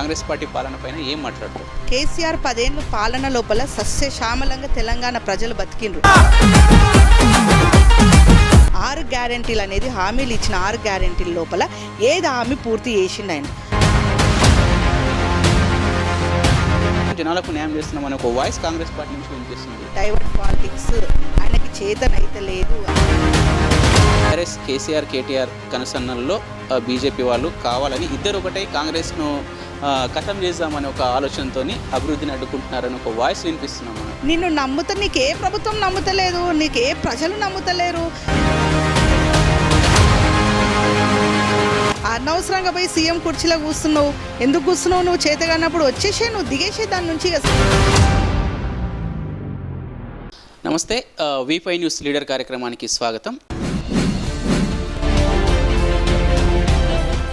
Congress party పాలన పైన ఏం మాట్లాడతారు? కేసీఆర్ 10 ఏళ్ళు పాలన లోపల సస్యశ్యామలంగా తెలంగాణ ప్రజలు బతికిండ్రు. 6 గ్యారెంటీలు అనేది హామీలు ఇచ్చిన 6 గ్యారెంటీల లోపల ఏది హామీ పూర్తి చేసిండు ఆయన. జనాలకు న్యాయం చేస్తున్నామని ఒక వాయిస్ కాంగ్రెస్ పార్టీ నుంచి వినిపిస్తుంది. డైవర్ట్ పాలిటిక్స్ ఆయనకి చేతనైతే లేదు. ఆర్ఎస్ కేసీఆర్ కేటీఆర్ కనుసన్నల్లో బీజేపీ వాళ్ళు కావాలని ఇద్దరు ఒకటే కాంగ్రెస్ను ఖతం చేద్దామని ఒక ఆలోచనతో అభివృద్ధిని అడ్డుకుంటున్నారని ఒక వాయిస్ వినిపిస్తున్నాం మనం. నిన్ను నమ్ముతా, నీకే ప్రభుత్వం నమ్ముతలేదు, నీకే ప్రజలు నమ్ముతలేరు. అనవసరంగా పోయి సీఎం కుర్చీలో కూర్చున్నావు. ఎందుకు కూర్చున్నావు? నువ్వు చేతగానప్పుడు వచ్చేసే, నువ్వు దిగేసే దాని నుంచి. నమస్తే, V5 న్యూస్ లీడర్ కార్యక్రమానికి స్వాగతం.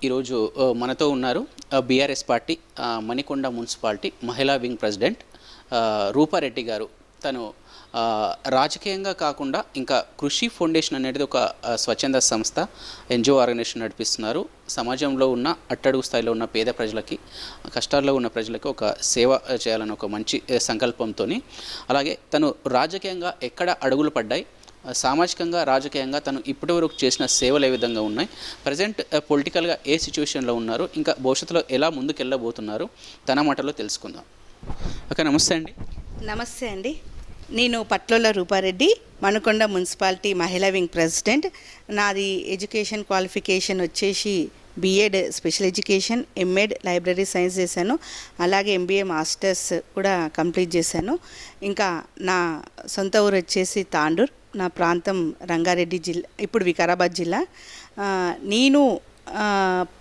ఈరోజు మనతో ఉన్నారు బీఆర్ఎస్ పార్టీ మణికొండ మున్సిపాలిటీ మహిళా వింగ్ ప్రెసిడెంట్ రూపారెడ్డి గారు. తను రాజకీయంగా కాకుండా ఇంకా కృషి ఫౌండేషన్ అనేది ఒక స్వచ్ఛంద సంస్థ, NGO ఆర్గనైజేషన్ నడిపిస్తున్నారు. సమాజంలో ఉన్న అట్టడుగు స్థాయిలో ఉన్న పేద ప్రజలకి, కష్టాల్లో ఉన్న ప్రజలకి ఒక సేవ చేయాలని ఒక మంచి సంకల్పంతో, అలాగే తను రాజకీయంగా ఎక్కడ అడుగులు పడ్డాయి, సామాజికంగా రాజకీయంగా తను ఇప్పటివరకు చేసిన సేవలు ఏ విధంగా ఉన్నాయి, ప్రజెంట్ పొలిటికల్గా ఏ సిచ్యువేషన్లో ఉన్నారు, ఇంకా భవిష్యత్తులో ఎలా ముందుకెళ్ళబోతున్నారు, తన మాటలో తెలుసుకుందాం. ఓకే, నమస్తే అండి. నమస్తే అండి. నేను పట్లోల రూపారెడ్డి, మణికొండ మున్సిపాలిటీ మహిళా వింగ్ ప్రెసిడెంట్. నాది ఎడ్యుకేషన్ క్వాలిఫికేషన్ వచ్చేసి B.Ed special education, M.Ed library science చేశాను, అలాగే MBA మాస్టర్స్ కూడా కంప్లీట్ చేశాను. ఇంకా నా సొంత ఊరు వచ్చేసి తాండూర్, నా ప్రాంతం రంగారెడ్డి జిల్లా, ఇప్పుడు వికారాబాద్ జిల్లా. నేను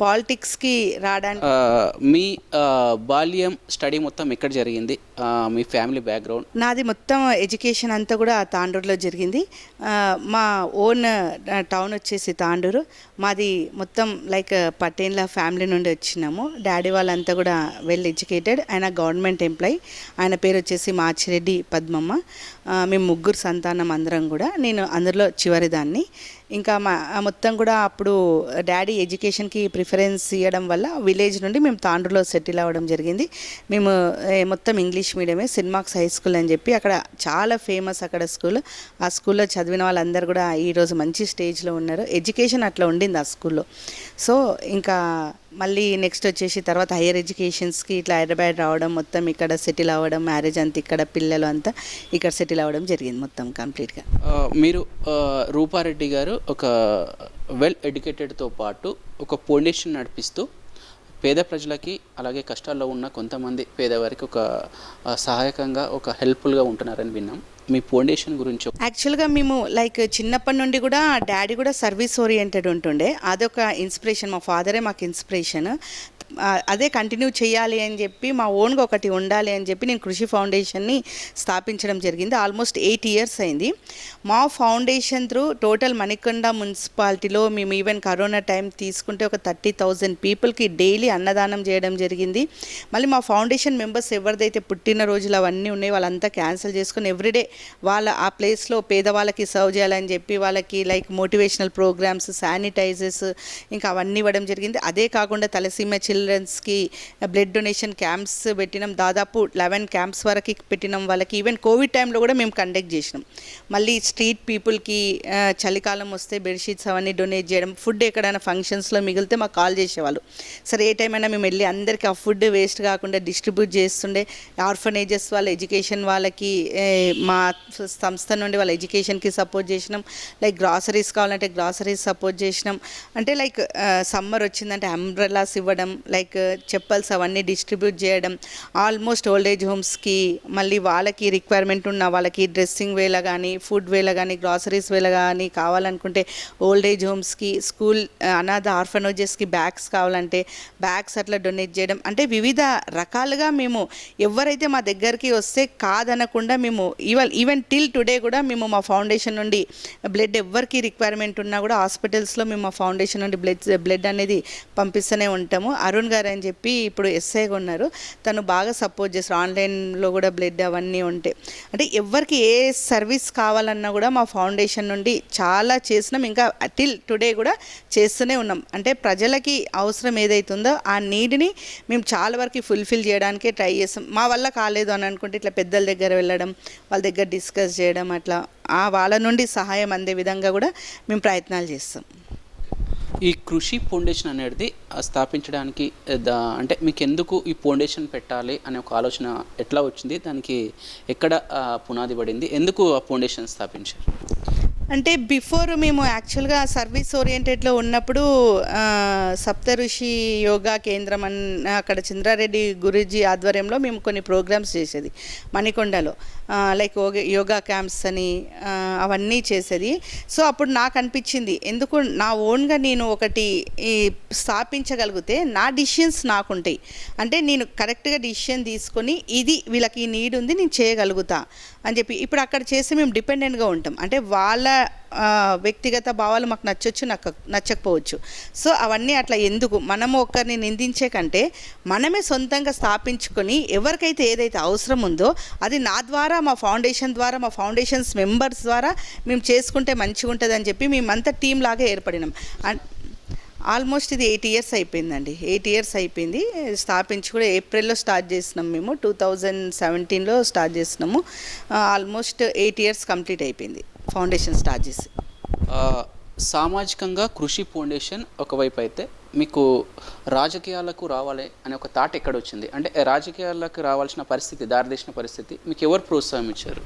పాలిటిక్స్కి రావడానికి మీ బాల్యం స్టడీ మొత్తం ఎక్కడ జరిగింది, మీ ఫ్యామిలీ బ్యాక్గ్రౌండ్? నాది మొత్తం ఎడ్యుకేషన్ అంతా కూడా తాండూరులో జరిగింది. మా ఓన్ టౌన్ వచ్చేసి తాండూరు. మాది మొత్తం లైక్ పటేన్ల ఫ్యామిలీ నుండి వచ్చినాము. డాడీ వాళ్ళంతా కూడా వెల్ ఎడ్యుకేటెడ్. ఆయన గవర్నమెంట్ ఎంప్లాయీ. ఆయన పేరు వచ్చేసి మాచిరెడ్డి పద్మమ్మ. మేము 3 సంతానం అందరం కూడా. నేను అందులో చివరిదాన్ని. ఇంకా మొత్తం కూడా అప్పుడు డాడీ ఎడ్యుకేషన్కి ప్రిఫరెన్స్ ఇవ్వడం వల్ల విలేజ్ నుండి మేము తాండూరులో సెటిల్ అవ్వడం జరిగింది. మేము మొత్తం ఇంగ్లీష్ మీడియమే, సెయింట్ మార్క్స్ హై స్కూల్ అని చెప్పి అక్కడ చాలా ఫేమస్ అక్కడ స్కూల్. ఆ స్కూల్లో చదివిన వాళ్ళందరూ కూడా ఈరోజు మంచి స్టేజ్లో ఉన్నారు. ఎడ్యుకేషన్ అట్లా ఉండింది ఆ స్కూల్లో. సో ఇంకా మళ్ళీ నెక్స్ట్ వచ్చేసి తర్వాత హైయర్ ఎడ్యుకేషన్స్కి ఇట్లా హైదరాబాద్ రావడం, మొత్తం ఇక్కడ సెటిల్ అవ్వడం, మ్యారేజ్ అంతా ఇక్కడ, పిల్లలు అంతా ఇక్కడ సెటిల్ అవ్వడం జరిగింది మొత్తం కంప్లీట్గా. మీరు రూపారెడ్డి గారు ఒక వెల్ ఎడ్యుకేటెడ్తో పాటు ఒక ఫౌండేషన్ నడిపిస్తూ పేద ప్రజలకి, అలాగే కష్టాల్లో ఉన్న కొంతమంది పేదవారికి ఒక సహాయకంగా, ఒక హెల్ప్ఫుల్గా ఉంటున్నారని విన్నాం. మీ ఫౌండేషన్ గురించి? యాక్చువల్గా మేము లైక్ చిన్నప్పటి నుండి కూడా డాడీ కూడా సర్వీస్ ఓరియంటెడ్ ఉంటుండే. అదొక ఇన్స్పిరేషన్. మా ఫాదరే మాకు ఇన్స్పిరేషన్. అదే కంటిన్యూ చేయాలి అని చెప్పి, మా ఓన్గా ఒకటి ఉండాలి అని చెప్పి నేను కృషి ఫౌండేషన్ని స్థాపించడం జరిగింది. ఆల్మోస్ట్ 8 years అయింది. మా ఫౌండేషన్ త్రూ టోటల్ మణికొండ మున్సిపాలిటీలో మేము ఈవెన్ కరోనా టైం తీసుకుంటే ఒక 30,000 పీపుల్కి డైలీ అన్నదానం చేయడం జరిగింది. మళ్ళీ మా ఫౌండేషన్ మెంబర్స్ ఎవరిదైతే పుట్టినరోజులు అవన్నీ ఉన్నాయి వాళ్ళంతా క్యాన్సిల్ చేసుకుని ఎవ్రీడే వాళ్ళ ఆ ప్లేస్లో పేదవాళ్ళకి సర్వ్ చేయాలని చెప్పి వాళ్ళకి లైక్ మోటివేషనల్ ప్రోగ్రామ్స్, శానిటైజర్స్ ఇంకా అవన్నీ ఇవ్వడం జరిగింది. అదే కాకుండా తలసీమ చిల్డ్రన్స్కి బ్లడ్ డొనేషన్ క్యాంప్స్ పెట్టినాం. దాదాపు 11 క్యాంప్స్ వరకు పెట్టినాం వాళ్ళకి. ఈవెన్ కోవిడ్ టైంలో కూడా మేము కండక్ట్ చేసినాం. మళ్ళీ స్ట్రీట్ పీపుల్కి చలికాలం వస్తే బెడ్షీట్స్ అవన్నీ డొనేట్ చేయడం. ఫుడ్ ఎక్కడైనా ఫంక్షన్స్లో మిగిలితే మాకు కాల్ చేసేవాళ్ళు. సరే ఏ టైం అయినా మేము వెళ్ళి అందరికీ ఆ ఫుడ్ వేస్ట్ కాకుండా డిస్ట్రిబ్యూట్ చేస్తుండే. ఆర్ఫనేజెస్ వాళ్ళ ఎడ్యుకేషన్ వాళ్ళకి మా సంస్థ నుండి వాళ్ళ ఎడ్యుకేషన్కి సపోర్ట్ చేసినాం. లైక్ గ్రాసరీస్ కావాలంటే గ్రాసరీస్ సపోర్ట్ చేసినాం. అంటే లైక్ సమ్మర్ వచ్చిందంటే అంబ్రెలాస్ ఇవ్వడం, లైక్ చెప్పల్స్ అవన్నీ డిస్ట్రిబ్యూట్ చేయడం. ఆల్మోస్ట్ ఓల్డ్ ఏజ్ హోమ్స్కి మళ్ళీ వాళ్ళకి రిక్వైర్మెంట్ ఉన్న వాళ్ళకి డ్రెస్సింగ్ వేళ కానీ, ఫుడ్ వేళ కానీ, గ్రాసరీస్ వేళ కానీ కావాలనుకుంటే ఓల్డ్ ఏజ్ హోమ్స్కి, స్కూల్ అనాథ ఆర్ఫనేజెస్కి బ్యాగ్స్ కావాలంటే బ్యాగ్స్ అట్లా డొనేట్ చేయడం. అంటే వివిధ రకాలుగా మేము ఎవరైతే మా దగ్గరికి వస్తే కాదనకుండా మేము ఈవెన్ టిల్ టుడే కూడా మేము మా ఫౌండేషన్ నుండి బ్లడ్ ఎవరికి రిక్వైర్మెంట్ ఉన్నా కూడా హాస్పిటల్స్లో మేము మా ఫౌండేషన్ నుండి బ్లడ్ అనేది పంపిస్తూనే ఉంటాము. అరుణ్ గారు అని చెప్పి ఇప్పుడు ఎస్ఐగా ఉన్నారు, తను బాగా సపోర్ట్ చేస్తారు. ఆన్లైన్లో కూడా బ్లడ్ అవన్నీ ఉంటాయి. అంటే ఎవరికి ఏ సర్వీస్ కావాలన్నా కూడా మా ఫౌండేషన్ నుండి చాలా చేసినాం, ఇంకా టిల్ టుడే కూడా చేస్తూనే ఉన్నాం. అంటే ప్రజలకి అవసరం ఏదైతుందో ఆ నీడ్ని మేము చాలా వరకు ఫుల్ఫిల్ చేయడానికే ట్రై చేస్తాం. మా వల్ల కాలేదు అని అనుకుంటే ఇట్లా పెద్దల దగ్గర వెళ్ళడం, వాళ్ళ దగ్గర డిస్కస్ చేయడం, అట్లా వాళ్ళ నుండి సహాయం అందే విధంగా కూడా మేము ప్రయత్నాలు చేస్తాం. ఈ కృషి ఫౌండేషన్ అనేది స్థాపించడానికి అంటే మీకు ఎందుకు ఈ ఫౌండేషన్ పెట్టాలి అనే ఒక ఆలోచన ఎట్లా వచ్చింది, దానికి ఎక్కడ పునాది పడింది, ఎందుకు ఆ ఫౌండేషన్ స్థాపించారు? అంటే బిఫోర్ మేము యాక్చువల్గా సర్వీస్ ఓరియంటెడ్లో ఉన్నప్పుడు సప్తఋషి యోగా కేంద్రం అక్కడ చంద్రారెడ్డి గురూజీ ఆధ్వర్యంలో మేము కొన్ని ప్రోగ్రామ్స్ చేసేది మణికొండలో, లైక్ యోగా క్యాంప్స్ అని అవన్నీ చేసేది. సో అప్పుడు నాకు అనిపించింది, ఎందుకు నా ఓన్గా నేను ఒకటి స్థాపించగలిగితే నా డిసిషన్స్ నాకుంటాయి, అంటే నేను కరెక్ట్గా డిసిషన్ తీసుకొని ఇది వీళ్ళకి ఈ నీడ్ ఉంది నేను చేయగలుగుతా అని చెప్పి. ఇప్పుడు అక్కడ చేసి మేము డిపెండెంట్గా ఉంటాం, అంటే వాళ్ళ వ్యక్తిగత భావాలు మాకు నచ్చొచ్చు, నచ్చకపోవచ్చు. సో అవన్నీ అట్లా ఎందుకు, మనము ఒకరిని నిందించే కంటే మనమే సొంతంగా స్థాపించుకొని ఎవరికైతే ఏదైతే అవసరం ఉందో అది నా ద్వారా, మా ఫౌండేషన్ ద్వారా, మా ఫౌండేషన్స్ మెంబర్స్ ద్వారా మేము చేసుకుంటే మంచిగా ఉంటుంది అని చెప్పి మేమంతా టీం లాగా ఏర్పడినాం. ఆల్మోస్ట్ ఇది 8 years అయిపోయిందండి. 8 years అయిపోయింది స్థాపించి కూడా. ఏప్రిల్లో స్టార్ట్ చేసినాం మేము, 2017లో స్టార్ట్ చేసినాము. ఆల్మోస్ట్ 8 years కంప్లీట్ అయిపోయింది ఫౌండేషన్ స్టార్ట్ చేసి. సామాజికంగా కృషి ఫౌండేషన్ ఒకవైపు అయితే, మీకు రాజకీయాలకు రావాలి అనే ఒక థాట్ ఎక్కడ వచ్చింది? అంటే రాజకీయాలకు రావాల్సిన పరిస్థితి, దారితీసిన పరిస్థితి మీకు ఎవరు ప్రోత్సాహం ఇచ్చారు?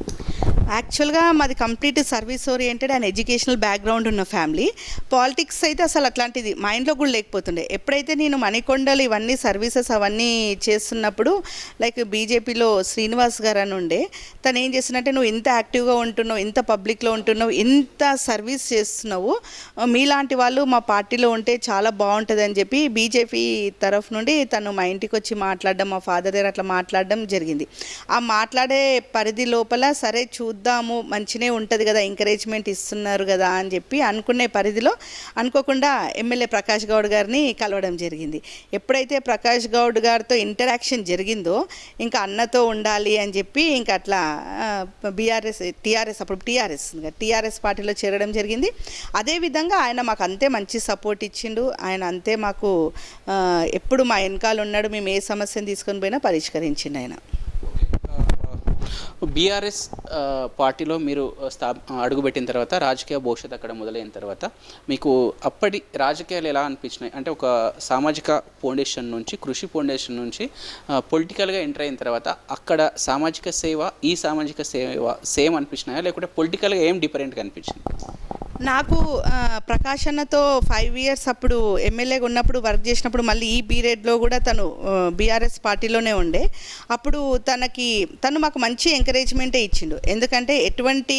యాక్చువల్గా మాది complete service oriented and educational background ఉన్న ఫ్యామిలీ. పాలిటిక్స్ అయితే అసలు అట్లాంటిది మైండ్లో కూడా లేకపోతుండే. ఎప్పుడైతే నేను మణికొండలు ఇవన్నీ సర్వీసెస్ అవన్నీ చేస్తున్నప్పుడు, లైక్ బీజేపీలో శ్రీనివాస్ గారు అని ఉండే, తను ఏం చేస్తున్నట్టే, నువ్వు ఇంత యాక్టివ్గా ఉంటున్నావు, ఇంత పబ్లిక్లో ఉంటున్నావు, ఇంత సర్వీస్ చేస్తున్నావు, మీలాంటి వాళ్ళు మా పార్టీలో ఉంటే చాలా బాగుంటుంది అని చెప్పి బీజేపీ తరఫు నుండి తను మా ఇంటికి వచ్చి మాట్లాడడం, మా ఫాదర్ దగ్గర అట్లా మాట్లాడడం జరిగింది. ఆ మాట్లాడే పరిధి లోపల సరే చూద్దాము, మంచినే ఉంటుంది కదా, ఎంకరేజ్మెంట్ ఇస్తున్నారు కదా అని చెప్పి అనుకునే పరిధిలో అనుకోకుండా ఎమ్మెల్యే ప్రకాష్ గౌడ్ గారిని కలవడం జరిగింది. ఎప్పుడైతే ప్రకాష్ గౌడ్ గారితో ఇంటరాక్షన్ జరిగిందో ఇంకా అన్నతో ఉండాలి అని చెప్పి ఇంకా అట్లా అప్పుడు టీఆర్ఎస్ పార్టీలో చేరడం జరిగింది. అదేవిధంగా ఆయన మాకు అంతే మంచి సపోర్ట్ ఇచ్చిండు. ఆయన అంతే మాకు ఎప్పుడు మా వెనకాల ఉన్నాడు. మేము ఏ సమస్యను తీసుకొని పోయినా పరిష్కరించిండు ఆయన. బీఆర్ఎస్ పార్టీలో మీరు అడుగుపెట్టిన తర్వాత, రాజకీయ భవిష్యత్తు అక్కడ మొదలైన తర్వాత మీకు అప్పటి రాజకీయాలు ఎలా అనిపించినాయి? అంటే ఒక సామాజిక ఫౌండేషన్ నుంచి, కృషి ఫౌండేషన్ నుంచి పొలిటికల్గా ఎంటర్ అయిన తర్వాత అక్కడ సామాజిక సేవ, ఈ సామాజిక సేవ సేమ్ అనిపించినాయా, లేకుంటే పొలిటికల్గా ఏం డిఫరెంట్గా అనిపించింది? నాకు ప్రకాష్ అన్నతో 5 years అప్పుడు ఎమ్మెల్యేగా ఉన్నప్పుడు వర్క్ చేసినప్పుడు, మళ్ళీ ఈ పీరియడ్లో కూడా తను బీఆర్ఎస్ పార్టీలోనే ఉండే. అప్పుడు తను మాకు మంచి ఎంకరేజ్మెంటే ఇచ్చిండు. ఎందుకంటే ఎటువంటి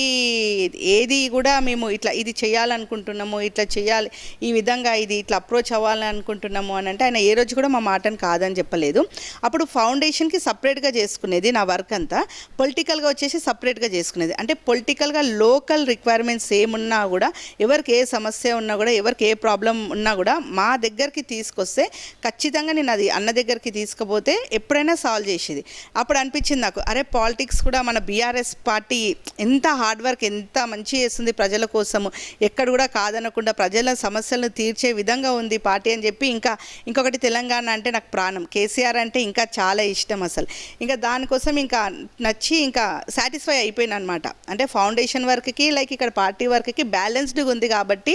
ఏది కూడా మేము ఇట్లా ఇది చేయాలనుకుంటున్నాము, ఇట్లా చేయాలి, ఈ విధంగా ఇది ఇట్లా అప్రోచ్ అవ్వాలని అనుకుంటున్నాము అని అంటే ఆయన ఏ రోజు కూడా మా మాటను కాదని చెప్పలేదు. అప్పుడు ఫౌండేషన్కి సపరేట్గా చేసుకునేది నా వర్క్ అంతా, పొలిటికల్గా వచ్చేసి సపరేట్గా చేసుకునేది. అంటే పొలిటికల్గా లోకల్ రిక్వైర్మెంట్స్ ఏమున్నా కూడా, ఎవరికి ఏ సమస్య ఉన్నా కూడా, ఎవరికి ఏ ప్రాబ్లం ఉన్నా కూడా మా దగ్గరికి తీసుకొస్తే ఖచ్చితంగా నేను అది అన్న దగ్గరికి తీసుకుపోతే ఎప్పుడైనా సాల్వ్ చేసేది. అప్పుడు అనిపించింది నాకు, అరే పాలిటిక్స్ కూడా మన బీఆర్ఎస్ పార్టీ ఎంత హార్డ్ వర్క్, ఎంత మంచి చేస్తుంది ప్రజల కోసము, ఎక్కడ కూడా కాదనకుండా ప్రజల సమస్యలను తీర్చే విధంగా ఉంది పార్టీ అని చెప్పి. ఇంకొకటి తెలంగాణ అంటే నాకు ప్రాణం, కేసీఆర్ అంటే ఇంకా చాలా ఇష్టం అసలు. ఇంకా దానికోసం ఇంకా నచ్చి ఇంకా సాటిస్ఫై అయిపోయినా అనమాట. అంటే ఫౌండేషన్ వర్క్కి లైక్ ఇక్కడ పార్టీ వర్క్కి బ్యాలెన్స్డ్గా ఉంది కాబట్టి,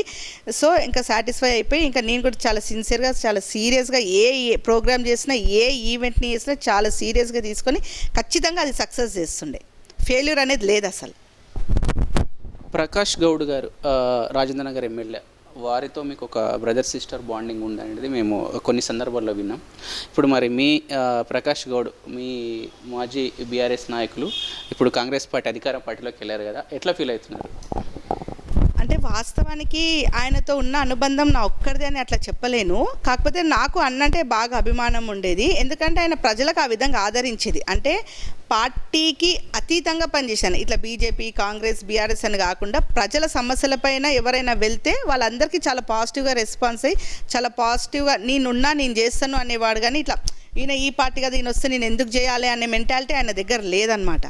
సో ఇంకా సాటిస్ఫై అయిపోయి ఇంకా నేను కూడా చాలా సిన్సియర్గా, చాలా సీరియస్గా ఏ ప్రోగ్రామ్ చేసినా, ఏ ఈవెంట్ని చేసినా చాలా సీరియస్గా తీసుకొని ఖచ్చితంగా అది సక్సెస్ చేస్తుండే. ఫెయిల్యూర్ అనేది లేదు అసలు. ప్రకాష్ గౌడ్ గారు రాజేంద్ర నగర్ ఎమ్మెల్యే, వారితో మీకు ఒక బ్రదర్ సిస్టర్ బాండింగ్ ఉందనేది మేము కొన్ని సందర్భాల్లో విన్నాం. ఇప్పుడు మరి మీ ప్రకాష్ గౌడ్, మీ మాజీ బీఆర్ఎస్ నాయకులు ఇప్పుడు కాంగ్రెస్ పార్టీ అధికార పార్టీలోకి వెళ్ళారు కదా, ఎట్లా ఫీల్ అవుతున్నారు? అంటే వాస్తవానికి ఆయనతో ఉన్న అనుబంధం నా ఒక్కడిది అని అట్లా చెప్పలేను. కాకపోతే నాకు అన్నంటే బాగా అభిమానం ఉండేది. ఎందుకంటే ఆయన ప్రజలకు ఆ విధంగా ఆదరించేది. అంటే పార్టీకి అతీతంగా పనిచేశాను. ఇట్లా బీజేపీ, కాంగ్రెస్, బీఆర్ఎస్ అని కాకుండా ప్రజల సమస్యలపైన ఎవరైనా వెళ్తే వాళ్ళందరికీ చాలా పాజిటివ్గా రెస్పాన్స్ అయ్యి చాలా పాజిటివ్గా నేను చేస్తాను అనేవాడు. కానీ ఇట్లా ఈయన ఈ పార్టీ కదా, ఈయన వస్తే నేను ఎందుకు చేయాలి అనే మెంటాలిటీ ఆయన దగ్గర లేదనమాట.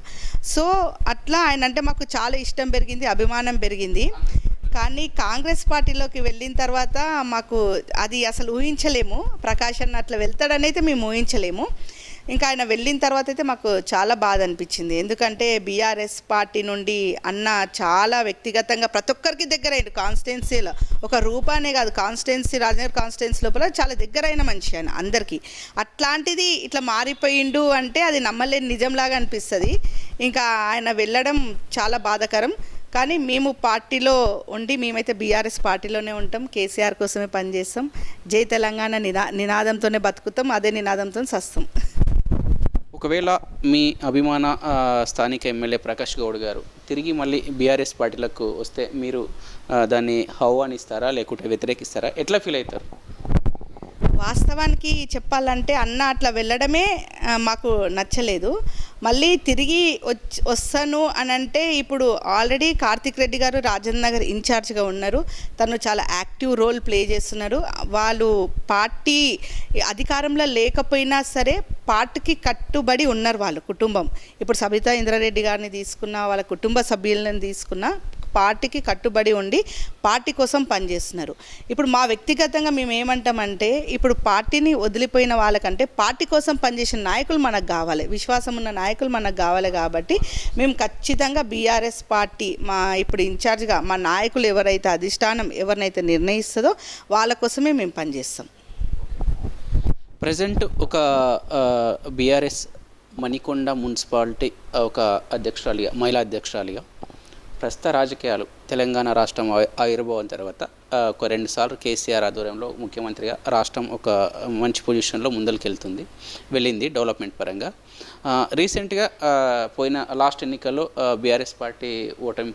సో అట్లా ఆయన అంటే మాకు చాలా ఇష్టం పెరిగింది, అభిమానం పెరిగింది. కానీ కాంగ్రెస్ పార్టీలోకి వెళ్ళిన తర్వాత మాకు అది అసలు ఊహించలేము. ప్రకాష్ అన్న అట్లా వెళ్తాడని అయితే మేము ఊహించలేము. ఇంకా ఆయన వెళ్ళిన తర్వాత అయితే మాకు చాలా బాధ అనిపించింది. ఎందుకంటే బీఆర్ఎస్ పార్టీ నుండి అన్న చాలా వ్యక్తిగతంగా ప్రతి ఒక్కరికి దగ్గర అయ్యాడు. కాన్స్టిట్యున్సీలో ఒక రూపానే కాదు, రాజనగర్ కాన్స్టిట్యున్సీ లోపల చాలా దగ్గరైన మనిషి ఆయన అందరికీ. అట్లాంటిది ఇట్లా మారిపోయిండు అంటే అది నమ్మలేని నిజంలాగా అనిపిస్తుంది. ఇంకా ఆయన వెళ్ళడం చాలా బాధాకరం. కానీ మేము పార్టీలో ఉండి మేమైతే బీఆర్ఎస్ పార్టీలోనే ఉంటాం, కేసీఆర్ కోసమే పనిచేస్తాం. జై తెలంగాణ నినాదంతోనే బతుకుతాం, అదే నినాదంతో సస్తాం. ఒకవేళ మీ అభిమాన స్థానిక ఎమ్మెల్యే ప్రకాష్ గౌడ్ గారు తిరిగి మళ్ళీ బీఆర్ఎస్ పార్టీలకు వస్తే మీరు దాన్ని ఆహ్వానిస్తారా లేకుంటే వ్యతిరేకిస్తారా? ఎట్లా ఫీల్ అవుతారు? వాస్తవానికి చెప్పాలంటే అన్న అట్లా వెళ్ళడమే మాకు నచ్చలేదు. మళ్ళీ తిరిగి వస్తాను అని అంటే ఇప్పుడు ఆల్రెడీ కార్తిక్ రెడ్డి గారు రాజేంద్ర నగర్ ఇన్ఛార్జ్గా ఉన్నారు. తను చాలా యాక్టివ్ రోల్ ప్లే చేస్తున్నారు. వాళ్ళు పార్టీ అధికారంలో లేకపోయినా సరే పార్టీకి కట్టుబడి ఉన్నారు వాళ్ళ కుటుంబం. ఇప్పుడు సబితా ఇంద్రారెడ్డి గారిని తీసుకున్న, వాళ్ళ కుటుంబ సభ్యులను తీసుకున్న, పార్టీకి కట్టుబడి ఉండి పార్టీ కోసం పనిచేస్తున్నారు. ఇప్పుడు మా వ్యక్తిగతంగా మేము ఏమంటామంటే ఇప్పుడు పార్టీని వదిలిపోయిన వాళ్ళకంటే పార్టీ కోసం పనిచేసిన నాయకులు మనకు కావాలి, విశ్వాసం ఉన్న నాయకులు మనకు కావాలి. కాబట్టి మేము ఖచ్చితంగా బీఆర్ఎస్ పార్టీ మా ఇప్పుడు ఇన్ఛార్జ్గా మా నాయకులు ఎవరైతే అధిష్టానం ఎవరినైతే నిర్ణయిస్తుందో వాళ్ళ కోసమే మేము పనిచేస్తాం. ప్రజెంట్ ఒక బీఆర్ఎస్ మణికొండ మున్సిపాలిటీ ఒక అధ్యక్షురాలిగా, మహిళా అధ్యక్షురాలిగా ప్రస్తుత రాజకీయాలు తెలంగాణ రాష్ట్రం ఆవిర్భావం తర్వాత ఒక 2 సార్లు కేసీఆర్ ఆధ్వర్యంలో ముఖ్యమంత్రిగా రాష్ట్రం ఒక మంచి పొజిషన్లో వెళ్ళింది డెవలప్మెంట్ పరంగా. రీసెంట్గా పోయిన లాస్ట్ ఎన్నికల్లో బీఆర్ఎస్ పార్టీ ఓటమి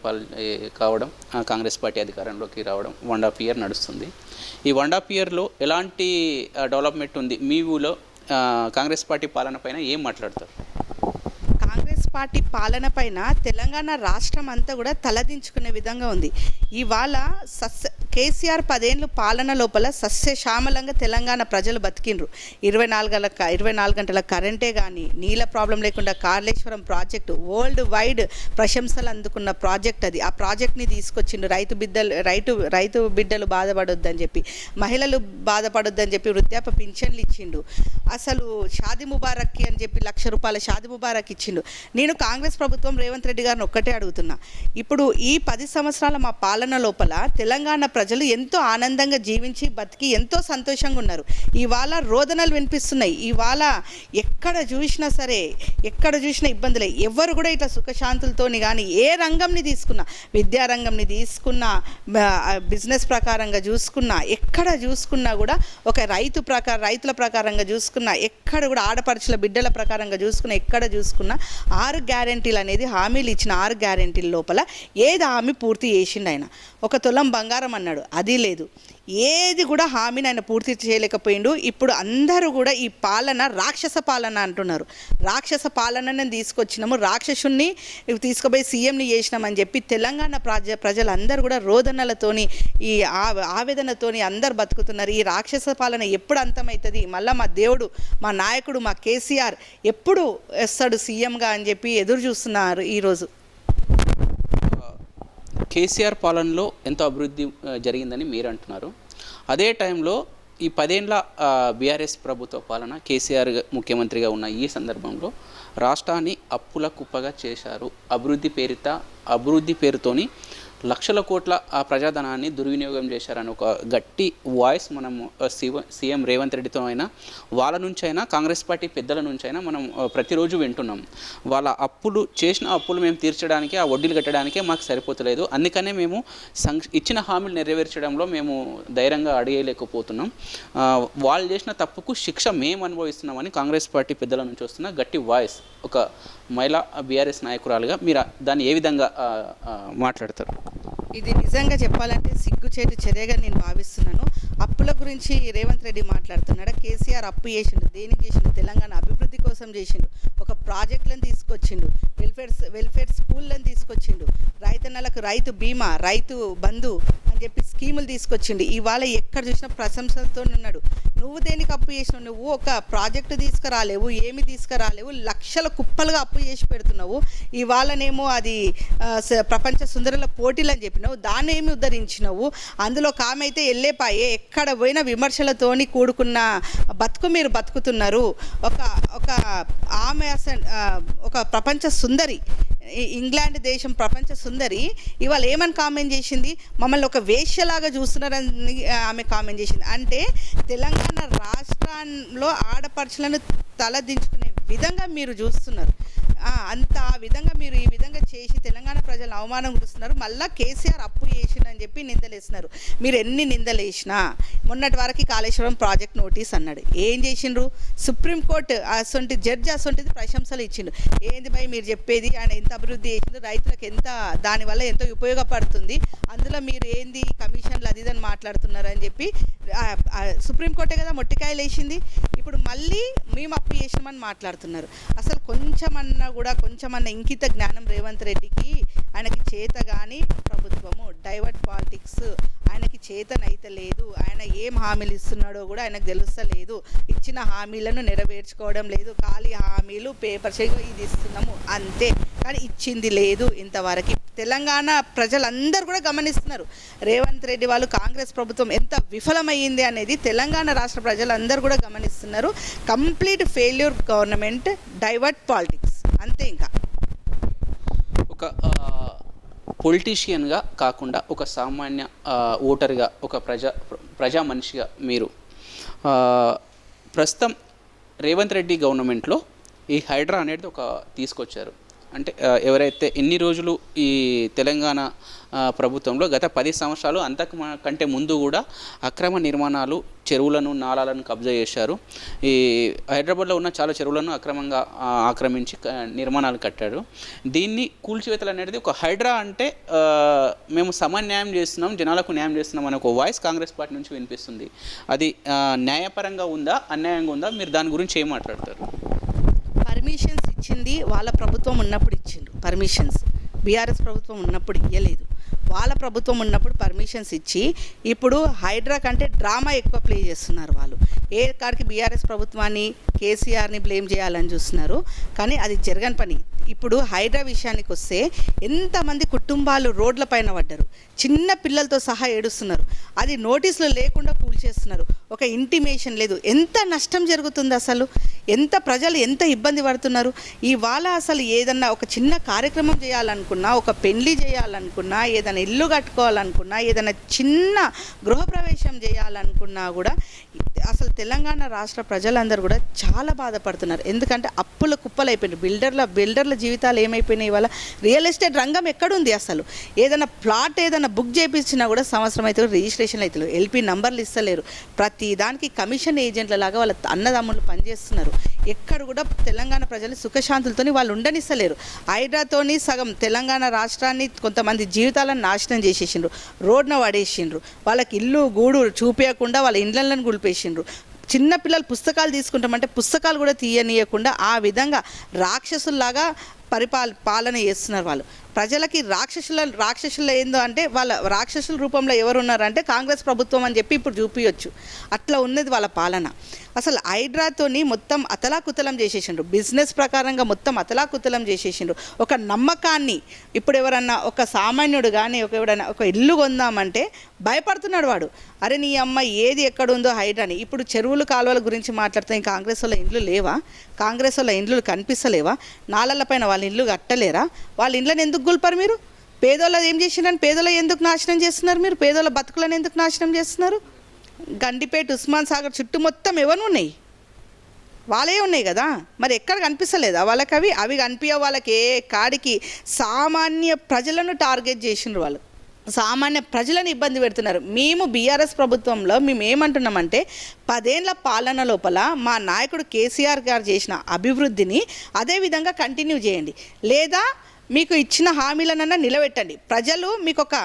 కావడం, కాంగ్రెస్ పార్టీ అధికారంలోకి రావడం 1.5 year నడుస్తుంది. ఈ 1.5 yearలో ఎలాంటి డెవలప్మెంట్ ఉంది మీ ఊళ్ళో? కాంగ్రెస్ పార్టీ పాలన పైన ఏం మాట్లాడతారు? కాంగ్రెస్ పార్టీ పాలన పైన తెలంగాణ రాష్ట్రం అంతా కూడా తలదించుకునే విధంగా ఉంది. ఇవాళ కేసీఆర్ 10 ఏళ్ళు పాలన లోపల సస్యశ్యామలంగా తెలంగాణ ప్రజలు బతికిండ్రు. 24 గంటల కరెంటే కానీ, నీళ్ళ ప్రాబ్లం లేకుండా కాళేశ్వరం ప్రాజెక్టు వరల్డ్ వైడ్ ప్రశంసలు అందుకున్న ప్రాజెక్ట్ అది. ఆ ప్రాజెక్ట్ని తీసుకొచ్చిండు. రైతు బిడ్డలు బాధపడొద్దని చెప్పి, మహిళలు బాధపడొద్దని చెప్పి వృద్ధాప్య పింఛన్లు ఇచ్చిండు. అసలు షాది ముబారక్కి అని చెప్పి ₹1,00,000 షాది ముబారక్ ఇచ్చిండు. నేను కాంగ్రెస్ ప్రభుత్వం రేవంత్ రెడ్డి గారిని ఒక్కటే అడుగుతున్నా, ఇప్పుడు ఈ 10 సంవత్సరాల మా పాలన లోపల తెలంగాణ ప్రజలు ఎంతో ఆనందంగా జీవించి బతికి ఎంతో సంతోషంగా ఉన్నారు. ఇవాళ రోదనలు వినిపిస్తున్నాయి. ఇవాళ ఎక్కడ చూసినా ఇబ్బందులే. ఎవరు కూడా ఇట్లా సుఖశాంతులతోని కానీ ఏ రంగంని తీసుకున్నా, విద్యారంగంని తీసుకున్నా, బిజినెస్ ప్రకారంగా చూసుకున్నా, ఎక్కడ చూసుకున్నా కూడా ఒక రైతుల ప్రకారంగా చూసుకున్నా, ఎక్కడ కూడా ఆడపడుచుల బిడ్డల ప్రకారంగా చూసుకున్నా, ఎక్కడ చూసుకున్నా 6 గ్యారెంటీలు అనేది హామీలు ఇచ్చిన 6 గ్యారెంటీల లోపల ఏది హామీ పూర్తి చేసిండు ఆయన? 1 తులం బంగారం అన్నాడు, అది లేదు. ఏది కూడా హామీని ఆయన పూర్తి చేయలేకపోయిండు. ఇప్పుడు అందరూ కూడా ఈ పాలన రాక్షస పాలన అంటున్నారు. రాక్షస పాలనని తీసుకొచ్చినాము, రాక్షసుని తీసుకుపోయి సీఎంని చేసినామని చెప్పి తెలంగాణ ప్రజలందరూ కూడా రోదనలతోని, ఈ ఆవేదనతోని అందరు బతుకుతున్నారు. ఈ రాక్షస పాలన ఎప్పుడు అంతమవుతుంది? మళ్ళీ మా దేవుడు, మా నాయకుడు, మా కేసీఆర్ ఎప్పుడు వస్తాడు సీఎంగా అని చెప్పి ఎదురు చూస్తున్నారు ఈరోజు. కేసీఆర్ పాలనలో ఎంతో అభివృద్ధి జరిగిందని మీరు అంటున్నారు. అదే టైంలో ఈ 10 ఏళ్ల బీఆర్ఎస్ ప్రభుత్వ పాలన, కేసీఆర్ ముఖ్యమంత్రిగా ఉన్న ఈ సందర్భంలో రాష్ట్రాన్ని అప్పుల కుప్పగా చేశారు. అభివృద్ధి పేరుతోని లక్షల కోట్ల ఆ ప్రజాధనాన్ని దుర్వినియోగం చేశారని ఒక గట్టి వాయిస్ మనము సీఎం రేవంత్ రెడ్డితో అయినా, వాళ్ళ నుంచైనా, కాంగ్రెస్ పార్టీ పెద్దల నుంచైనా మనం ప్రతిరోజు వింటున్నాం. వాళ్ళ చేసిన అప్పులు మేము తీర్చడానికి, ఆ వడ్డీలు కట్టడానికే మాకు సరిపోతలేదు, అందుకనే మేము ఇచ్చిన హామీలు నెరవేర్చడంలో మేము ధైర్యంగా అడిగేయలేకపోతున్నాం, వాళ్ళు చేసిన తప్పుకు శిక్ష మేము అనుభవిస్తున్నామని కాంగ్రెస్ పార్టీ పెద్దల నుంచి వస్తున్న గట్టి వాయిస్. ఒక మహిళా బీఆర్ఎస్ నాయకురాలుగా మీరు దాన్ని ఏ విధంగా మాట్లాడతారు? ఇది నిజంగా చెప్పాలంటే సిగ్గుచేటు చర్యగా నేను భావిస్తున్నాను. అప్పుల గురించి రేవంత్ రెడ్డి మాట్లాడుతున్నాడు. కేసీఆర్ అప్పు చేసిండు, దేనికి చేసిండు? తెలంగాణ అభివృద్ధి కోసం చేసిండు. ఒక ప్రాజెక్టులను తీసుకొచ్చిండు, వెల్ఫేర్ స్కూళ్ళని తీసుకొచ్చిండు, రైతన్నలకు రైతు బీమా, రైతు బంధు అని చెప్పి స్కీములు తీసుకొచ్చిండు. ఇవాళ ఎక్కడ చూసినా ప్రశంసలతో ఉన్నాడు. నువ్వు దేనికి అప్పు చేసినావు? నువ్వు ఒక ప్రాజెక్టు తీసుకురాలేవు, ఏమి తీసుకురాలేవు, లక్షల కుప్పలుగా అప్పు చేసి పెడుతున్నావు. ఇవాళనేమో అది ప్రపంచ సుందరుల పోటీలు అని చెప్పినావు, దాన్ని ఏమి ఉద్ధరించినావు? అందులో కామైతే వెళ్ళేపాయే, ఎక్కడ పోయినా విమర్శలతోని కూడుకున్న బతుకు మీరు బతుకుతున్నారు. ఒక ఆమె ఒక ప్రపంచ సుందరి, ఇంగ్లాండ్ దేశం ప్రపంచ సుందరి ఇవాళ ఏమని కామెంట్ చేసింది? మమ్మల్ని ఒక వేశ్యలాగా చూస్తున్నారని ఆమె కామెంట్ చేసింది. అంటే తెలంగాణ రాష్ట్రంలో ఆడపడుచులను తలదించుకునే విధంగా మీరు చూస్తున్నారు. అంత ఆ విధంగా మీరు ఈ విధంగా చేసి తెలంగాణ ప్రజలను అవమానం గురుస్తున్నారు. మళ్ళీ కేసీఆర్ అప్పు చేసిందని చెప్పి నిందలేస్తున్నారు. మీరు ఎన్ని నిందలేసినా మొన్నటి వరకు కాళేశ్వరం ప్రాజెక్ట్ నోటీస్ అన్నాడు, ఏం చేసిండ్రు? సుప్రీంకోర్టు అసొంటి జడ్జి అసొంటిది ప్రశంసలు ఇచ్చిండు. ఏంది భయ్ మీరు చెప్పేది? ఆయన ఎంత అభివృద్ధి చేసిండు, రైతులకు ఎంత దానివల్ల ఎంతో ఉపయోగపడుతుంది, అందులో మీరు ఏంది కమిషన్లు అది ఇదని మాట్లాడుతున్నారు అని చెప్పి సుప్రీంకోర్టే కదా మొట్టికాయలు వేసింది. ఇప్పుడు మళ్ళీ మేము అప్పు చేసినామని మాట్లాడుతున్నారు. అసలు కొంచెమన్నా ఇంకిత జ్ఞానం రేవంత్ రెడ్డికి, ఆయనకి చేత కానీ ప్రభుత్వము డైవర్ట్ పాలిటిక్స్ ఆయనకి చేతనైతే లేదు. ఆయన ఏం హామీలు ఇస్తున్నాడో కూడా ఆయనకు తెలుస్తలేదు. ఇచ్చిన హామీలను నెరవేర్చుకోవడం లేదు. ఖాళీ హామీలు పేపర్ షేగా ఇది ఇస్తున్నాము అంతే, కానీ ఇచ్చింది లేదు ఇంతవరకు. తెలంగాణ ప్రజలందరూ కూడా గమనిస్తున్నారు రేవంత్ రెడ్డి వాళ్ళు కాంగ్రెస్ ప్రభుత్వం ఎంత విఫలమైంది అనేది తెలంగాణ రాష్ట్ర ప్రజలందరూ కూడా గమనిస్తున్నారు. Complete failure government, divert politics అంతే. ఇంకా ఒక పొలిటీషియన్గా కాకుండా ఒక సామాన్య ఓటర్గా, ఒక ప్రజా మనిషిగా మీరు ప్రస్తుతం రేవంత్ రెడ్డి గవర్నమెంట్లో ఈ హైడ్రా అనేది ఒక తీసుకొచ్చారు. అంటే ఎవరైతే ఎన్ని రోజులు ఈ తెలంగాణ ప్రభుత్వంలో గత 10 సంవత్సరాలు అంతకంటే ముందు కూడా అక్రమ నిర్మాణాలు, చెరువులను, నాలాలను కబ్జా చేశారు. ఈ హైదరాబాద్లో ఉన్న చాలా చెరువులను అక్రమంగా ఆక్రమించి నిర్మాణాలు కట్టారు. దీన్ని కూల్చివేతలు అనేది ఒక హైడ్రా అంటే మేము న్యాయం చేస్తున్నాం, జనాలకు న్యాయం చేస్తున్నాం అనే ఒక వాయిస్ కాంగ్రెస్ పార్టీ నుంచి వినిపిస్తుంది. అది న్యాయపరంగా ఉందా, అన్యాయంగా ఉందా? మీరు దాని గురించి ఏం మాట్లాడతారు? పర్మిషన్స్ ఇచ్చింది వాళ్ళ ప్రభుత్వం ఉన్నప్పుడు ఇచ్చిండ్రు పర్మిషన్స్, బీఆర్ఎస్ ప్రభుత్వం ఉన్నప్పుడు ఇవ్వలేదు. వాళ్ళ ప్రభుత్వం ఉన్నప్పుడు పర్మిషన్స్ ఇచ్చి ఇప్పుడు హైడ్రా కంటే డ్రామా ఎక్కువ ప్లే చేస్తున్నారు వాళ్ళు. ఏ కాడికి బీఆర్ఎస్ ప్రభుత్వాన్ని, కేసీఆర్ని బ్లేమ్ చేయాలని చూస్తున్నారు, కానీ అది జరగని పని. ఇప్పుడు హైడ్రా విషయానికి వస్తే ఎంతమంది కుటుంబాలు రోడ్ల పైన పడ్డారు, చిన్న పిల్లలతో సహా ఏడుస్తున్నారు. అది నోటీసులు లేకుండా కూల్చేస్తున్నారు, ఒక ఇంటిమేషన్ లేదు. ఎంత నష్టం జరుగుతుంది అసలు, ప్రజలు ఎంత ఇబ్బంది పడుతున్నారు. ఇవాళ అసలు ఏదన్నా ఒక చిన్న కార్యక్రమం చేయాలనుకున్నా, ఒక పెళ్లి చేయాలనుకున్నా, ఏదైనా ఇల్లు కట్టుకోవాలనుకున్నా, ఏదైనా చిన్న గృహప్రవేశం చేయాలనుకున్నా కూడా అసలు తెలంగాణ రాష్ట్ర ప్రజలందరూ కూడా చాలా బాధపడుతున్నారు. ఎందుకంటే అప్పుల కుప్పలు అయిపోయినాయి. బిల్డర్ల జీవితాలు ఏమైపోయినాయి. ఇవాళ రియల్ ఎస్టేట్ రంగం ఎక్కడుంది అసలు? ఏదైనా ప్లాట్ ఏదైనా బుక్ చేయించినా కూడా సంవత్సరం అయితే రిజిస్ట్రేషన్లు అవుతలేవు, ఎల్పీ నంబర్లు ఇస్తలేరు. ప్రతి దానికి కమిషన్ ఏజెంట్ల లాగా వాళ్ళ అన్నదమ్ములు పనిచేస్తున్నారు. ఎక్కడ కూడా తెలంగాణ ప్రజలు సుఖశాంతులతోని వాళ్ళు ఉండనిస్తలేరు. హైడ్రాతోని సగం తెలంగాణ రాష్ట్రాన్ని, కొంతమంది జీవితాలను నాశనం చేసేసిండ్రు, రోడ్న పడేసిండ్రు, వాళ్ళకి ఇల్లు గూడు చూపించకుండా వాళ్ళ ఇండ్లను గుల్పేసిండ్రు. చిన్నపిల్లలు పుస్తకాలు తీసుకుంటామంటే పుస్తకాలు కూడా తీయనీయకుండా ఆ విధంగా రాక్షసుల్లాగా పాలన చేస్తున్నారు వాళ్ళు. ప్రజలకి రాక్షసులు ఏందో అంటే వాళ్ళ రాక్షసుల రూపంలో ఎవరు ఉన్నారంటే కాంగ్రెస్ ప్రభుత్వం అని చెప్పి ఇప్పుడు చూపించవచ్చు. అట్లా ఉన్నది వాళ్ళ పాలన. అసలు హైడ్రాతోని మొత్తం అతలాకుతలం చేసేసిండ్రు, బిజినెస్ ప్రకారంగా మొత్తం అతలాకుతలం చేసేసిండ్రు. ఒక నమ్మకాన్ని ఇప్పుడు ఎవరన్నా ఒక సామాన్యుడు కానీ ఎవడన్నా ఒక ఇల్లు కొందామంటే భయపడుతున్నాడు వాడు. అరే నీ అమ్మ ఏది ఎక్కడుందో హైడ్రాని. ఇప్పుడు చెరువులు కాలువల గురించి మాట్లాడితే కాంగ్రెస్ వాళ్ళ ఇండ్లు లేవా? కాంగ్రెస్ వాళ్ళ ఇండ్లు కనిపిస్తలేవా? నాలల పైన వాళ్ళ ఇండ్లు కట్టలేరా? వాళ్ళ ఇండ్లను ఎందుకు గుల్పారు మీరు? పేదోళ్ళ ఏం చేసినారని పేదోళ్ళ ఎందుకు నాశనం చేస్తున్నారు మీరు? పేదోళ్ళ బతుకులను ఎందుకు నాశనం చేస్తున్నారు? గండిపేట, ఉస్మాన్ సాగర్ చుట్టూ మొత్తం ఎవరు ఉన్నాయి? వాళ్ళే ఉన్నాయి కదా, మరి ఎక్కడ కనిపిస్తలేదా వాళ్ళకి? అవి కనిపించే వాళ్ళకి ఏ కాడికి సామాన్య ప్రజలను టార్గెట్ చేసిండ్రు వాళ్ళు. సామాన్య ప్రజలను ఇబ్బంది పెడుతున్నారు. మేము బీఆర్ఎస్ ప్రభుత్వంలో మేము ఏమంటున్నామంటే 10 ఏళ్ల పాలన లోపల మా నాయకుడు కేసీఆర్ గారు చేసిన అభివృద్ధిని అదేవిధంగా కంటిన్యూ చేయండి, లేదా మీకు ఇచ్చిన హామీలనన్నా నిలబెట్టండి. ప్రజలు మీకు ఒక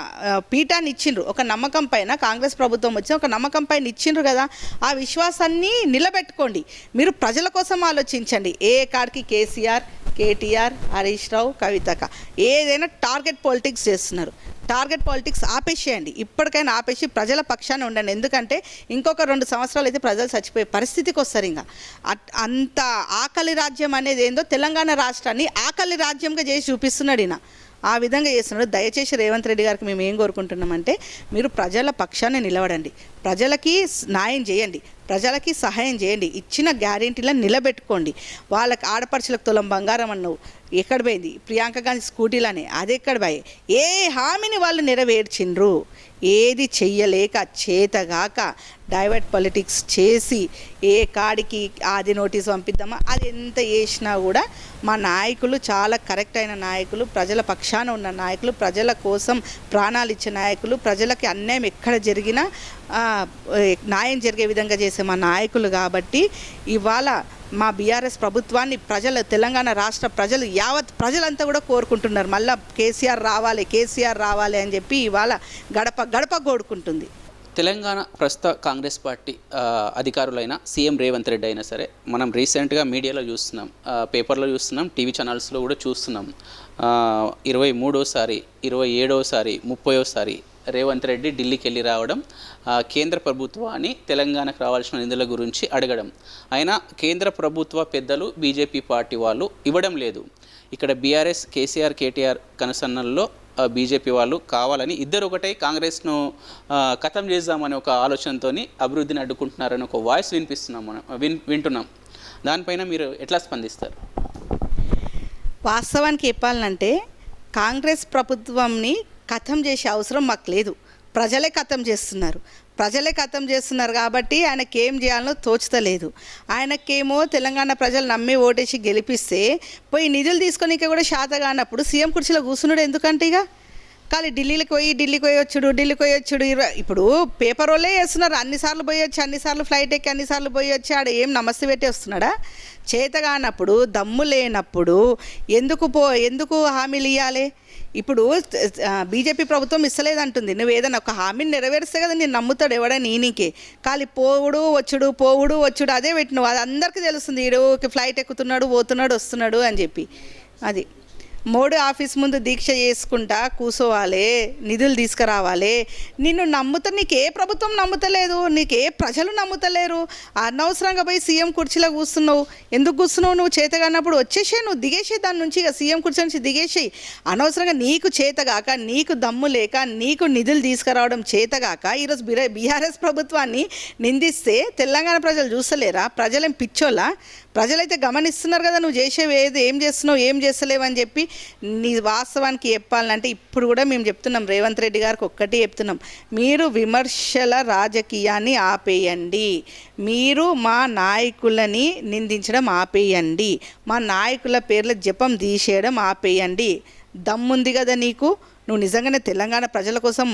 పీఠాన్ని ఇచ్చిండ్రు, ఒక నమ్మకం పైన కాంగ్రెస్ ప్రభుత్వం వచ్చి ఒక నమ్మకం పైన ఇచ్చిండ్రు కదా, ఆ విశ్వాసాన్ని నిలబెట్టుకోండి. మీరు ప్రజల కోసం ఆలోచించండి. ఏ కాడికి కేసీఆర్, కేటీఆర్, హరీష్ రావు, కవితక ఏదైనా టార్గెట్ పాలిటిక్స్ చేస్తున్నారు. టార్గెట్ పాలిటిక్స్ ఆపేసేయండి. ఇప్పటికైనా ఆపేసి ప్రజల పక్షాన ఉండండి. ఎందుకంటే ఇంకొక 2 సంవత్సరాలు అయితే ప్రజలు చచ్చిపోయే పరిస్థితికి వస్తారు. ఇంకా అంత ఆకలి రాజ్యం అనేది ఏందో తెలంగాణ రాష్ట్రాన్ని ఆకలి రాజ్యంగా చేసి చూపిస్తున్నాడు ఈయన. ఆ విధంగా చేస్తున్నాడు. దయచేసి రేవంత్ రెడ్డి గారికి మేము ఏం కోరుకుంటున్నామంటే, మీరు ప్రజల పక్షాన్ని నిలబడండి, ప్రజలకి న్యాయం చేయండి, ప్రజలకి సహాయం చేయండి, ఇచ్చిన గ్యారెంటీలను నిలబెట్టుకోండి. వాళ్ళకి ఆడపడుచులకు తులం బంగారం అన్నావు, ఎక్కడ పోయింది? ప్రియాంక గాంధీ స్కూటీలనే అది ఎక్కడ పోయి? ఏ హామీని వాళ్ళు నెరవేర్చిండ్రు? ఏది చెయ్యలేక చేతగాక డైవర్ట్ పొలిటిక్స్ చేసి ఏ కాడికి అది నోటీస్ పంపిద్దామా, అది ఎంత చేసినా కూడా మా నాయకులు చాలా కరెక్ట్ అయిన నాయకులు, ప్రజల పక్షాన ఉన్న నాయకులు, ప్రజల కోసం ప్రాణాలు ఇచ్చే నాయకులు, ప్రజలకి అన్యాయం ఎక్కడ జరిగినా న్యాయం జరిగే విధంగా చేసే మా నాయకులు. కాబట్టి ఇవాళ మా బీఆర్ఎస్ ప్రభుత్వాన్ని ప్రజలు, తెలంగాణ రాష్ట్ర ప్రజలు, యావత్ ప్రజలంతా కూడా కోరుకుంటున్నారు. మళ్ళీ కేసీఆర్ రావాలి, కేసీఆర్ రావాలి అని చెప్పి ఇవాళ గడప గడప కోరుకుంటుంది. తెలంగాణ ప్రస్తుత కాంగ్రెస్ పార్టీ అధికారులైన సీఎం రేవంత్ రెడ్డి అయినా సరే, మనం రీసెంట్గా మీడియాలో చూస్తున్నాం, పేపర్లో చూస్తున్నాం, టీవీ ఛానల్స్లో కూడా చూస్తున్నాం. 23వ సారి, 27వ సారి, 30వ సారి రేవంత్ రెడ్డి ఢిల్లీకి వెళ్ళి రావడం, కేంద్ర ప్రభుత్వాన్ని తెలంగాణకు రావాల్సిన నిధుల గురించి అడగడం. అయినా కేంద్ర ప్రభుత్వ పెద్దలు బీజేపీ పార్టీ వాళ్ళు ఇవ్వడం లేదు. ఇక్కడ బీఆర్ఎస్, కేసీఆర్, కేటీఆర్ కనుసన్నల్లో బీజేపీ వాళ్ళు కావాలని ఇద్దరు ఒకటే కాంగ్రెస్ను ఖతం చేద్దామనే ఒక ఆలోచనతో అభివృద్ధిని అడ్డుకుంటున్నారని ఒక వాయిస్ వినిపిస్తున్నాం, మనం వింటున్నాం. దానిపైన మీరు ఎట్లా స్పందిస్తారు? వాస్తవానికి చెప్పాలంటే కాంగ్రెస్ ప్రభుత్వంని ఖతం చేసే అవసరం మాకు లేదు. ప్రజలే ఖతం చేస్తున్నారు. ప్రజలే ఖతం చేస్తున్నారు కాబట్టి ఆయనకి ఏం చేయాలనో తోచుతలేదు. ఆయనకేమో తెలంగాణ ప్రజలు నమ్మి ఓటేసి గెలిపిస్తే పోయి నిధులు తీసుకొని కూడా శాత కానప్పుడు సీఎం కుర్చీలో కూర్చున్నాడు. ఎందుకంటే ఇక కానీ ఢిల్లీకి పోయి వచ్చుడు. ఇప్పుడు పేపర్ వాళ్ళే చేస్తున్నారు. అన్నిసార్లు పోయొచ్చు, అన్నిసార్లు ఫ్లైట్ ఎక్కి అన్నిసార్లు పోయొచ్చి ఆడ ఏం నమస్తే పెట్టి వస్తున్నాడా? చేతగానప్పుడు, దమ్ము లేనప్పుడు ఎందుకు హామీలు ఇవ్వాలి? ఇప్పుడు బీజేపీ ప్రభుత్వం ఇస్తలేదంటుంది. నువ్వు ఏదైనా ఒక హామీని నెరవేరిస్తే కదా నేను నమ్ముతాడు ఎవడైనా. ఈయనకే ఖాళీ పోవుడు వచ్చుడు అదే పెట్టినావు. అది అందరికీ తెలుస్తుంది. ఈడు ఫ్లైట్ ఎక్కుతున్నాడు, పోతున్నాడు, వస్తున్నాడు అని చెప్పి. అది మోడీ ఆఫీస్ ముందు దీక్ష చేసుకుంటా కూసోవాలి, నిధులు తీసుకురావాలి. నిన్ను నమ్ముతా, నీకు ఏ ప్రభుత్వం నమ్ముతలేదు, నీకు ఏ ప్రజలు నమ్ముతలేరు. అనవసరంగా పోయి సీఎం కుర్చీలో కూర్చున్నావు. ఎందుకు కూర్చున్నావు? నువ్వు చేతగానప్పుడు వచ్చేసే, నువ్వు దిగేసే దాని నుంచి, ఇక సీఎం కుర్చీ నుంచి దిగేసేయి. అనవసరంగా నీకు చేతగాక, నీకు దమ్ము లేక, నీకు నిధులు తీసుకురావడం చేతగాక ఈరోజు బీఆర్ఎస్ ప్రభుత్వాన్ని నిందిస్తే తెలంగాణ ప్రజలు చూస్తలేరా? ప్రజలేం పిచ్చోళ్ళా? ప్రజలైతే గమనిస్తున్నారు కదా నువ్వు చేసేవి ఏం చేస్తున్నావు, ఏం చేస్తలేవు అని చెప్పి. నీ వాస్తవానికి చెప్పాలంటే ఇప్పుడు కూడా మేము చెప్తున్నాం, రేవంత్ రెడ్డి గారికి ఒక్కటి చెప్తున్నాం, మీరు విమర్శల రాజకీయాన్ని ఆపేయండి. మీరు మా నాయకులని నిందించడం ఆపేయండి. మా నాయకుల పేర్ల జపం తీసేయడం ఆపేయండి. దమ్ముంది కదా నీకు, నువ్వు నిజంగానే తెలంగాణ ప్రజల కోసం